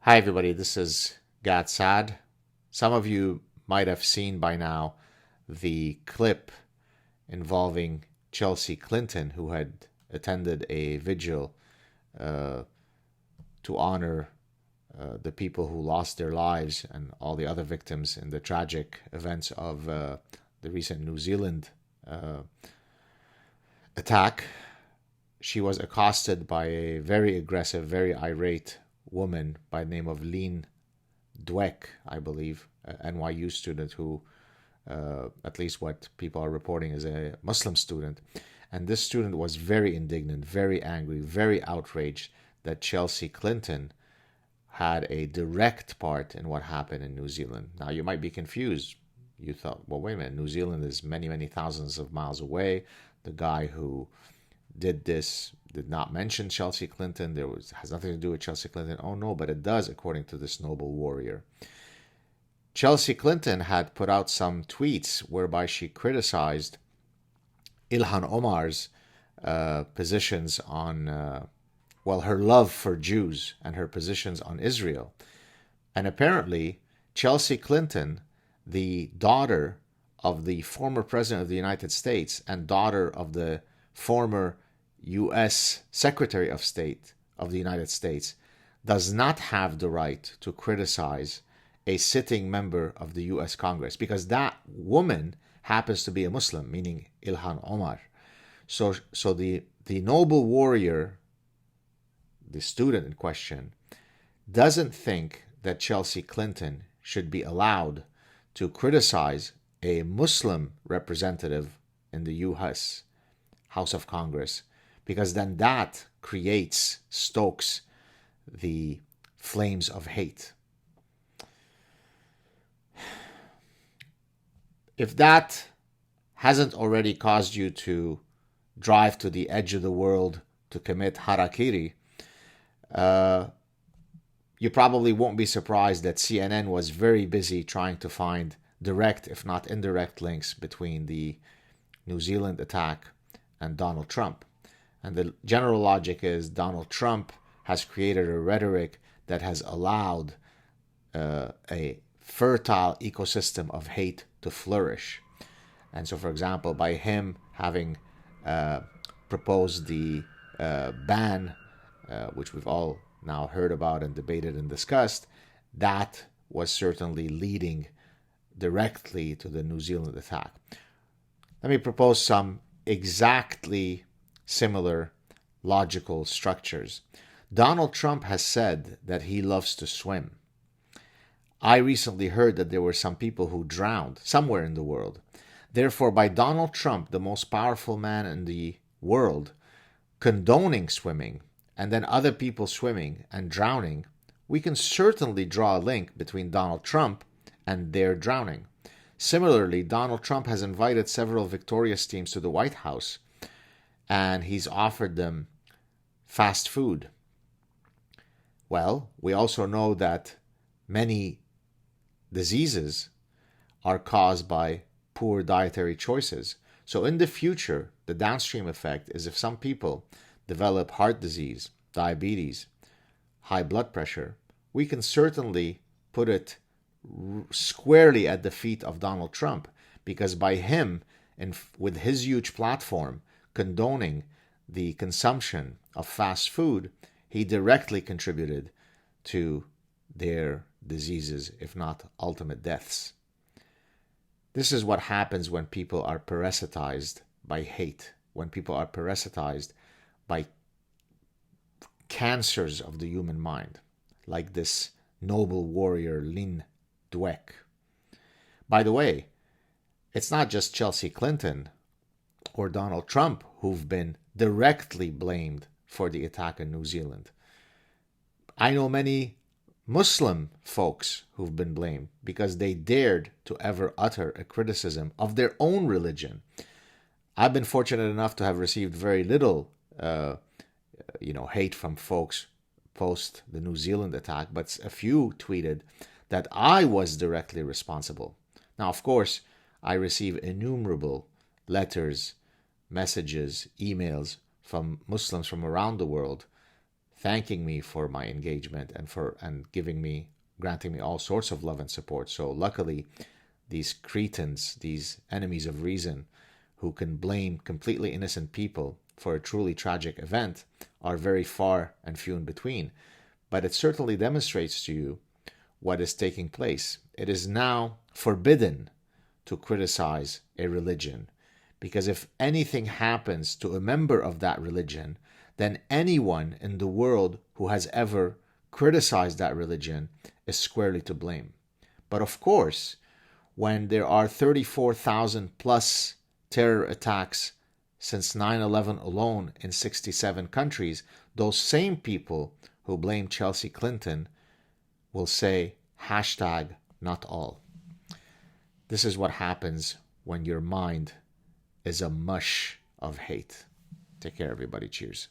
Hi, everybody. This is SAAD. Some of you might have seen by now the clip involving Chelsea Clinton, who had attended a vigil uh, to honor the people who lost their lives and all the other victims in the tragic events of the recent New Zealand uh, attack. She was accosted by a very aggressive, very irate woman by the name of Lean Dweck, I believe, an NYU student who, at least what people are reporting, is a Muslim student. And this student was very indignant, very angry, very outraged that Chelsea Clinton had a direct part in what happened in New Zealand. Now, you might be confused. You thought, well, wait a minute, New Zealand is many, many thousands of miles away. The guy who did this did not mention Chelsea Clinton. Has nothing to do with Chelsea Clinton. Oh no, but it does, according to this noble warrior. Chelsea Clinton had put out some tweets whereby she criticized Ilhan Omar's positions on, her love for Jews and her positions on Israel. And apparently, Chelsea Clinton, the daughter of the former president of the United States and daughter of the former U.S. Secretary of State of the United States, does not have the right to criticize a sitting member of the U.S. Congress because that woman happens to be a Muslim, meaning Ilhan Omar. So the noble warrior, the student in question, doesn't think that Chelsea Clinton should be allowed to criticize a Muslim representative in the U.S. House of Congress, because then that stokes the flames of hate. If that hasn't already caused you to drive to the edge of the world to commit harakiri, you probably won't be surprised that CNN was very busy trying to find direct, if not indirect, links between the New Zealand attack and Donald Trump. And the general logic is Donald Trump has created a rhetoric that has allowed a fertile ecosystem of hate to flourish. And so, for example, by him having proposed the ban, which we've all now heard about and debated and discussed, that was certainly leading directly to the New Zealand attack. Let me propose some exactly similar logical structures. Donald Trump has said that he loves to swim. I recently heard that there were some people who drowned somewhere in the world. Therefore, by Donald Trump, the most powerful man in the world, condoning swimming and then other people swimming and drowning, we can certainly draw a link between Donald Trump and their drowning. Similarly, Donald Trump has invited several victorious teams to the White House, and he's offered them fast food. Well, we also know that many diseases are caused by poor dietary choices. So in the future, the downstream effect is if some people develop heart disease, diabetes, high blood pressure, we can certainly put it squarely at the feet of Donald Trump, because by him, and with his huge platform, condoning the consumption of fast food, he directly contributed to their diseases, if not ultimate deaths. This is what happens when people are parasitized by hate, when people are parasitized by cancers of the human mind, like this noble warrior Lin Dweck. By the way, it's not just Chelsea Clinton or Donald Trump who've been directly blamed for the attack in New Zealand. I know many Muslim folks who've been blamed because they dared to ever utter a criticism of their own religion. I've been fortunate enough to have received very little, hate from folks post the New Zealand attack, but a few tweeted that I was directly responsible. Now, of course, I receive innumerable letters, messages, emails from Muslims from around the world thanking me for my engagement and granting me all sorts of love and support. So luckily, these cretins, these enemies of reason, who can blame completely innocent people for a truly tragic event, are very far and few in between. But it certainly demonstrates to you what is taking place. It is now forbidden to criticize a religion, because if anything happens to a member of that religion, then anyone in the world who has ever criticized that religion is squarely to blame. But of course, when there are 34,000 plus terror attacks since 9/11 alone in 67 countries, those same people who blame Chelsea Clinton will say hashtag not all. This is what happens when your mind is a mush of hate. Take care, everybody. Cheers.